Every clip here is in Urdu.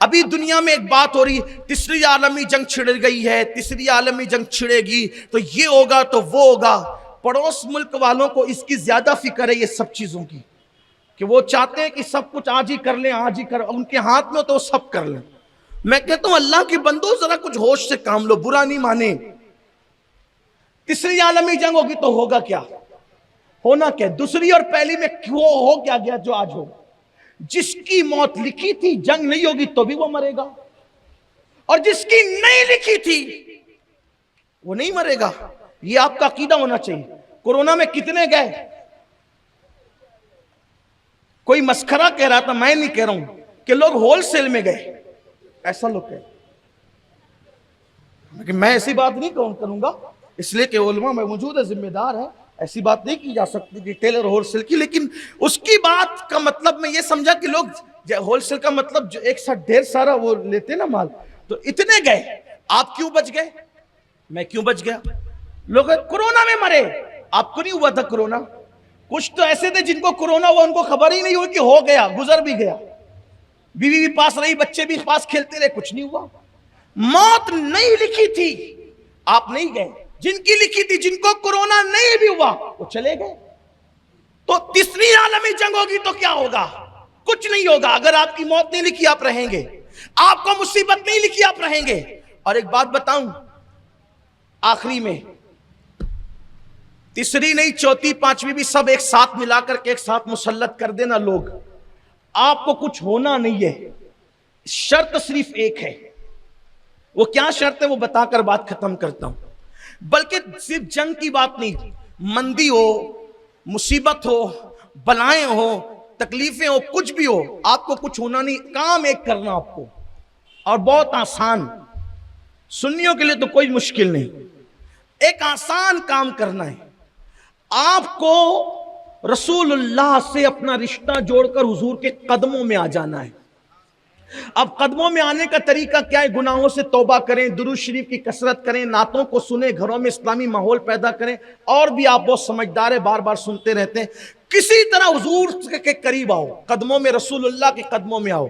ابھی دنیا میں ایک بات ہو رہی، تیسری عالمی جنگ چھڑ گئی ہے، تیسری عالمی جنگ چھڑے گی تو یہ ہوگا تو وہ ہوگا۔ پڑوس ملک والوں کو اس کی زیادہ فکر ہے یہ سب چیزوں کی، کہ وہ چاہتے ہیں کہ سب کچھ آج ہی کر لیں، آج ہی کر، ان کے ہاتھ میں تو سب کر لیں۔ میں کہتا ہوں اللہ کے بندو ذرا کچھ ہوش سے کام لو، برا نہیں مانے۔ تیسری عالمی جنگ ہوگی تو ہوگا کیا؟ ہونا کیا؟ دوسری اور پہلی میں کیوں ہو کیا گیا جو آج ہو؟ جس کی موت لکھی تھی جنگ نہیں ہوگی تو بھی وہ مرے گا، اور جس کی نہیں لکھی تھی وہ نہیں مرے گا۔ یہ آپ کا عقیدہ ہونا چاہیے۔ کورونا میں کتنے گئے؟ کوئی مسخرہ کہہ رہا تھا، میں نہیں کہہ رہا ہوں، کہ لوگ ہول سیل میں گئے، ایسا لوگ کہے، لیکن میں ایسی بات نہیں کروں گا، اس لیے کہ علماء میں موجود ہے، ذمہ دار ہے، ایسی بات نہیں کی جا سکتی کہ ٹیلر ہول سیل کی۔ لیکن اس کی بات کا مطلب میں یہ سمجھا کہ لوگ ہول سیل کا مطلب جو ایک ساتھ ڈھیر سارا وہ لیتے نا مال، تو اتنے گئے، آپ کیوں بچ گئے؟ میں کیوں بچ گیا؟ لوگ کورونا میں مرے، آپ کو نہیں ہوا تھا کورونا؟ کچھ تو ایسے تھے جن کو کورونا ہوا، ان کو خبر ہی نہیں ہوئی کہ ہو گیا، گزر بھی گیا، بیوی بھی پاس رہی، بچے بھی پاس کھیلتے رہے، کچھ نہیں ہوا۔ موت نہیں لکھی تھی، آپ نہیں گئے، جن کی لکھی تھی، جن کو کورونا نہیں بھی ہوا وہ چلے گئے۔ تو تیسری عالمی جنگ ہوگی تو کیا ہوگا؟ کچھ نہیں ہوگا۔ اگر آپ کی موت نہیں لکھی آپ رہیں گے، آپ کو مصیبت نہیں لکھی آپ رہیں گے۔ اور ایک بات بتاؤں آخری میں، تیسری نہیں، چوتھی پانچویں بھی سب ایک ساتھ ملا کر کے ایک ساتھ مسلط کر دینا لوگ، آپ کو کچھ ہونا نہیں ہے۔ شرط صرف ایک ہے، وہ کیا شرط ہے وہ بتا کر بات ختم کرتا ہوں۔ بلکہ صرف جنگ کی بات نہیں، مندی ہو، مصیبت ہو، بلائیں ہو، تکلیفیں ہو، کچھ بھی ہو، آپ کو کچھ ہونا نہیں، کام ایک کرنا آپ کو، اور بہت آسان، سنیوں کے لیے تو کوئی مشکل نہیں، ایک آسان کام کرنا ہے۔ آپ کو رسول اللہ سے اپنا رشتہ جوڑ کر حضور کے قدموں میں آ جانا ہے۔ اب قدموں میں آنے کا طریقہ کیا ہے؟ گناہوں سے توبہ کریں، درود شریف کی کثرت کریں، نعتوں کو سنیں، گھروں میں اسلامی ماحول پیدا کریں، اور بھی آپ بہت سمجھدار ہیں، بار بار سنتے رہتے ہیں، کسی طرح حضور کے قریب آؤ، قدموں میں، رسول اللہ کے قدموں میں آؤ۔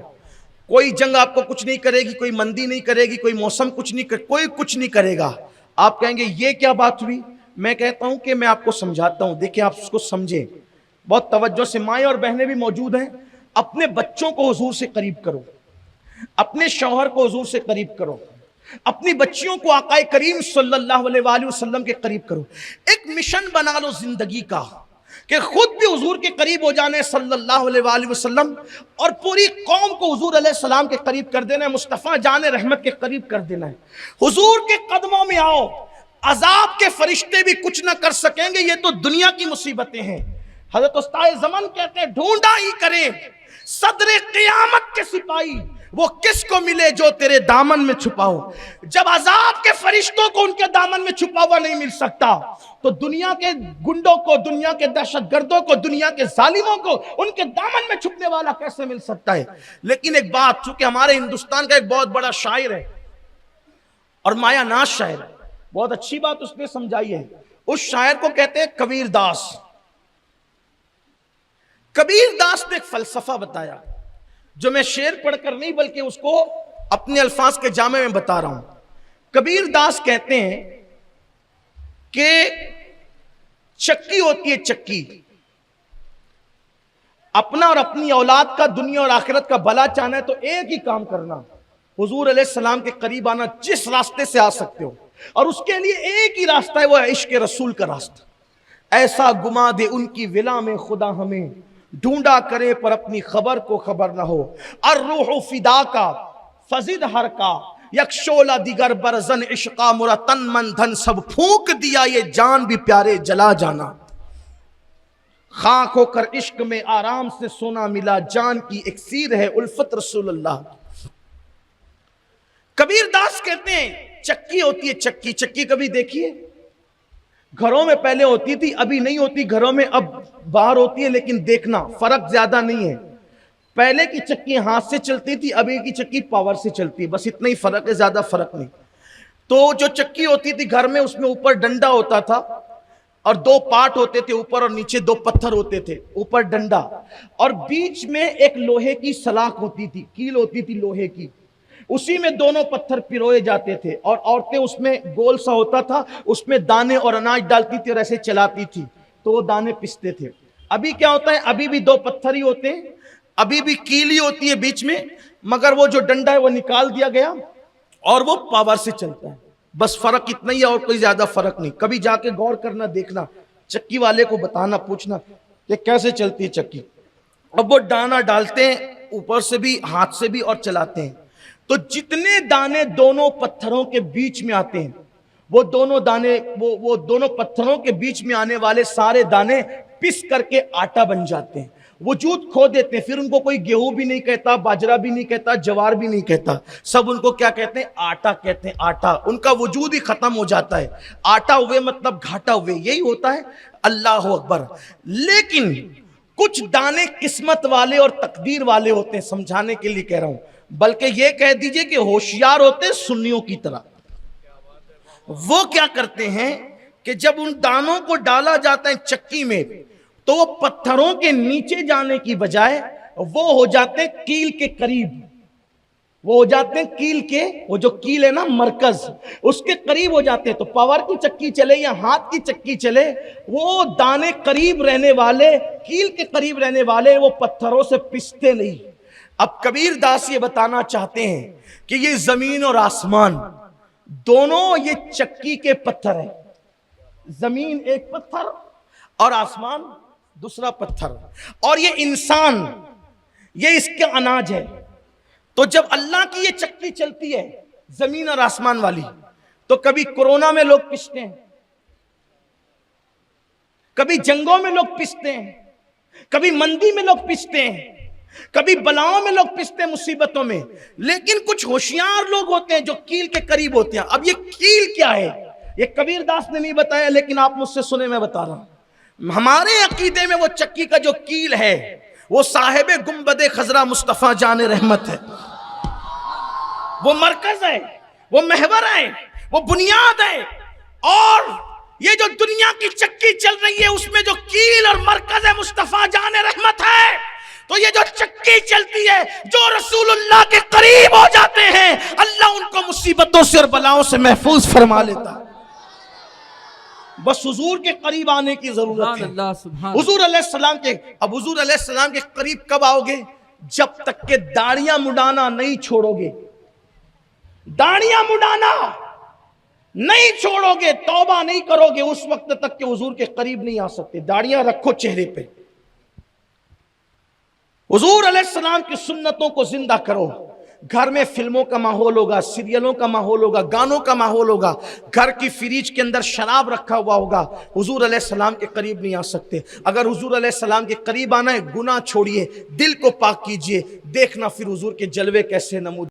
کوئی جنگ آپ کو کچھ نہیں کرے گی، کوئی مندی نہیں کرے گی، کوئی موسم کچھ نہیں کرے، کوئی کچھ نہیں کرے گا۔ آپ کہیں گے یہ کیا بات ہوئی؟ میں کہتا ہوں کہ میں آپ کو سمجھاتا ہوں، دیکھیں آپ اس کو سمجھیں بہت توجہ سے۔ مائیں اور بہنیں بھی موجود ہیں، اپنے بچوں کو حضور سے قریب کرو، اپنے شوہر کو حضور سے قریب کرو، اپنی بچیوں کو آقا کریم صلی اللہ علیہ وآلہ وسلم کے قریب کرو۔ ایک مشن بنا لو زندگی کا کہ خود بھی حضور کے قریب ہو جانے صلی اللہ علیہ وآلہ وسلم، اور پوری قوم کو حضور علیہ السلام کے قریب کر دینا ہے، مصطفیٰ جان رحمت کے قریب کر دینا ہے۔ حضور کے قدموں میں آؤ، عذاب کے فرشتے بھی کچھ نہ کر سکیں گے، یہ تو دنیا کی مصیبتیں ہیں۔ حضرت استاد زمان کہتے ہیں ڈھونڈا ہی کریں صدر قیامت کے سپاہی، وہ کس کو ملے جو تیرے دامن میں چھپا ہو۔ جب عذاب کے فرشتوں کو ان کے دامن میں چھپا ہوا نہیں مل سکتا تو دنیا کے گنڈوں کو، دنیا کے دہشت گردوں کو، دنیا کے ظالموں کو ان کے دامن میں چھپنے والا کیسے مل سکتا ہے؟ لیکن ایک بات، چونکہ ہمارے ہندوستان کا ایک بہت بڑا شاعر ہے اور مایا ناز شاعر ہے، بہت اچھی بات اس نے سمجھائی ہے، اس شاعر کو کہتے ہیں کبیر داس۔ کبیر داس نے ایک فلسفہ بتایا جو میں شعر پڑھ کر نہیں بلکہ اس کو اپنے الفاظ کے جامع میں بتا رہا ہوں۔ کبیر داس کہتے ہیں کہ چکی ہوتی ہے چکی، اپنا اور اپنی اولاد کا، دنیا اور آخرت کا بھلا چاہنا ہے تو ایک ہی کام کرنا، حضور علیہ السلام کے قریب آنا، جس راستے سے آ سکتے ہو، اور اس کے لیے ایک ہی راستہ ہے، وہ ہے عشق رسول کا راستہ۔ ایسا گما دے ان کی ولا میں خدا ہمیں، ڈھونڈا کرے پر اپنی خبر کو خبر نہ ہو۔ الروح فدا کا فزد ہر کا، یک شعلہ دیگر برزن عشقا، مرا تن من دھن سب پھونک دیا، یہ جان بھی پیارے جلا جانا۔ خاک ہو کر عشق میں آرام سے سونا ملا، جان کی اکسیر ہے الفت رسول اللہ۔ کبیر داس کہتے ہیں چکی ہوتی ہے چکی، چکی کبھی دیکھیے؟ گھروں میں پہلے ہوتی تھی، ابھی نہیں ہوتی گھروں میں، اب باہر ہوتی ہے، لیکن دیکھنا فرق زیادہ نہیں ہے۔ پہلے کی چکی ہاتھ سے چلتی تھی، ابھی کی چکی پاور سے چلتی ہے، بس اتنا ہی فرق ہے، زیادہ فرق نہیں۔ تو جو چکی ہوتی تھی گھر میں، اس میں اوپر ڈنڈا ہوتا تھا، اور دو پارٹ ہوتے تھے، اوپر اور نیچے دو پتھر ہوتے تھے، اوپر ڈنڈا اور بیچ میں ایک لوہے کی سلاخ ہوتی تھی، کیل ہوتی تھی لوہے کی، اسی میں دونوں پتھر پروئے جاتے تھے اور عورتیں اس میں گول سا ہوتا تھا، اس میں دانے اور اناج ڈالتی تھی اور ایسے چلاتی تھی تو وہ دانے پستے تھے۔ ابھی کیا ہوتا ہے، ابھی بھی دو پتھر ہی ہوتے ہیں، ابھی بھی کیل ہی ہوتی ہے بیچ میں، مگر وہ جو ڈنڈا ہے وہ نکال دیا گیا اور وہ پاور سے چلتا ہے، بس فرق اتنا ہی ہے اور کوئی زیادہ فرق نہیں۔ کبھی جا کے غور کرنا، دیکھنا، چکی والے کو بتانا، پوچھنا کہ کیسے چلتی ہے چکی۔ اب وہ دانا ڈالتے ہیں اوپر سے بھی ہاتھ سے بھی اور چلاتے ہیں، تو جتنے دانے دونوں پتھروں کے بیچ میں آتے ہیں وہ دونوں دانے وہ دونوں پتھروں کے بیچ میں آنے والے سارے دانے پس کر کے آٹا بن جاتے ہیں، وجود کھو دیتے ہیں۔ پھر ان کو کوئی گیہوں بھی نہیں کہتا، باجرہ بھی نہیں کہتا، جوار بھی نہیں کہتا، سب ان کو کیا کہتے ہیں؟ آٹا کہتے ہیں۔ آٹا، ان کا وجود ہی ختم ہو جاتا ہے۔ آٹا ہوئے مطلب گھاٹا ہوئے، یہی ہوتا ہے۔ اللہ اکبر۔ لیکن کچھ دانے قسمت والے اور تقدیر والے ہوتے ہیں، سمجھانے کے لیے کہہ رہا ہوں، بلکہ یہ کہہ دیجئے کہ ہوشیار ہوتے ہیں سنیوں کی طرح۔ وہ کیا کرتے ہیں کہ جب ان دانوں کو ڈالا جاتا ہے چکی میں تو وہ پتھروں کے نیچے جانے کی بجائے وہ ہو جاتے ہیں کیل کے قریب، وہ ہو جاتے ہیں کیل کے، وہ جو کیل ہے نا مرکز، اس کے قریب ہو جاتے ہیں۔ تو پاور کی چکی چلے یا ہاتھ کی چکی چلے، وہ دانے قریب رہنے والے، کیل کے قریب رہنے والے، وہ پتھروں سے پستے نہیں۔ اب کبیر داس یہ بتانا چاہتے ہیں کہ یہ زمین اور آسمان دونوں یہ چکی کے پتھر ہیں، زمین ایک پتھر اور آسمان دوسرا پتھر، اور یہ انسان یہ اس کا اناج ہے۔ تو جب اللہ کی یہ چکی چلتی ہے زمین اور آسمان والی، تو کبھی کورونا میں لوگ پستے ہیں، کبھی جنگوں میں لوگ پستے ہیں، کبھی مندی میں لوگ پستے ہیں، کبھی بلاؤں میں لوگ پستے ہیں، مصیبتوں میں۔ لیکن کچھ ہوشیار لوگ ہوتے ہیں جو کیل کے قریب ہوتے ہیں۔ اب یہ کیل کیا ہے یہ کبیر داس نے نہیں بتایا، لیکن آپ مجھ سے سنیں، میں بتا رہا ہوں۔ ہمارے عقیدے میں وہ چکی کا جو کیل ہے وہ صاحب گنبد خضرا مصطفیٰ جان رحمت ہے، وہ مرکز ہے، وہ محور ہے، وہ بنیاد ہے۔ اور یہ جو دنیا کی چکی چل رہی ہے اس میں جو کیل اور مرکز ہے مصطفیٰ جان رحمت ہے۔ تو یہ جو چکی چلتی ہے، جو رسول اللہ کے قریب ہو جاتے ہیں، اللہ ان کو مصیبتوں سے اور بلاؤں سے محفوظ فرما لیتا ہے۔ بس حضور کے قریب آنے کی ضرورت ہے۔ حضور علیہ السلام کے، اب حضور علیہ السلام کے قریب کب آؤ گے؟ جب تک کہ داڑیاں مڈانا نہیں چھوڑو گے، داڑیاں مڈانا نہیں چھوڑو گے، توبہ نہیں کرو گے، اس وقت تک کہ حضور کے قریب نہیں آ سکتے۔ داڑیاں رکھو چہرے پہ، حضور علیہ السلام کی سنتوں کو زندہ کرو۔ گھر میں فلموں کا ماحول ہوگا، سیریلوں کا ماحول ہوگا، گانوں کا ماحول ہوگا، گھر کی فریج کے اندر شراب رکھا ہوا ہوگا، حضور علیہ السلام کے قریب نہیں آ سکتے۔ اگر حضور علیہ السلام کے قریب آنا ہے، گناہ چھوڑیے، دل کو پاک کیجئے، دیکھنا پھر حضور کے جلوے کیسے نمود